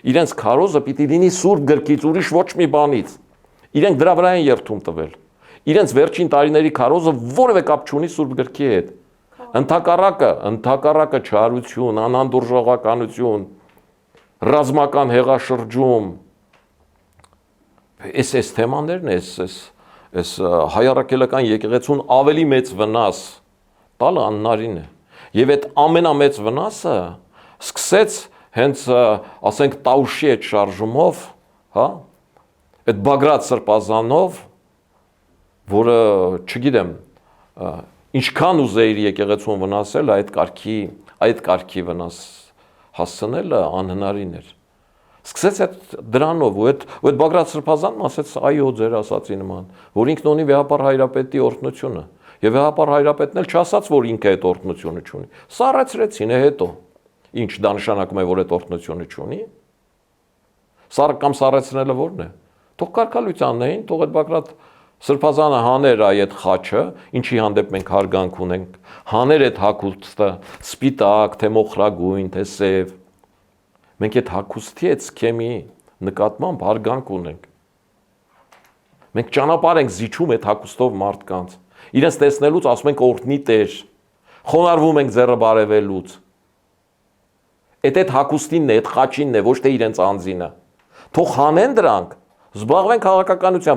իրենց քարոզը պիտի լինի սուրբ գրքից, ուրիշ ոչ մի բանից։ Իրենք դրա վրա են երթում տվել։ Իրենց վերջին տարիների քարոզը որևէ կապ չունի սուրբ գրքի հետ։ Ընդհակառակը չարություն, անանդուրժողականություն, ռազմական հեղաշրջում, այս թեմաներն այս հայարակելական եկեղեցուն ավելի մեծ վնաս տալը աննարին է։ Եվ այդ ամենամեծ վնասը սկսեց հենց, ասենք, Տաուշի այդ շարժումով, հա, այդ Բագրատ սրբազանով, որը, չգիտեմ, ինչքան ուզեիր եկեղեցուն վնասել, այդ կարգի վնաս հասցնելը անհնարին էր։ Սկսեց այդ դրանով, ու այդ Բագրատ սրբազանն ասեց այո ձեր ասացի նման, որ ինքն ունի վեհապար հայրապետի օրհնությունը, եւ վեհապար հայրապետն էլ չասաց, որ ինքը այդ օրհնությունը չունի։ Սառեցրեցին է հետո։ Ինչ դա նշանակում է, որ այդ օրհնությունը չունի։ Սառեցնելը ո՞րն է։ Թող կարգալույցանն էին, թող այդ Բագրատ սրբազանը հաներ այդ խաչը, ինչի հանդեպ մենք հարգանք ունենք, հաներ այդ հագուստը, սպիտակ, թե մոխրագույն, թե սև։ Մենք այդ հագուստի այդ սքեմի նկատմամբ հարգանք ունենք։ Մենք ճանապարհ ենք զիջում այդ հագուստով մարդկանց։ Իրենց տեսնելուց ասում ենք օրհնի Տեր, խոնարհվում ենք ձեռը բարևելուց։ Այդ հագուստինն է, այդ խաչինն է, ոչ թե իրենց անձինը։ Թող հանեն դրանք, զբաղվեն քաղաքականությամբ։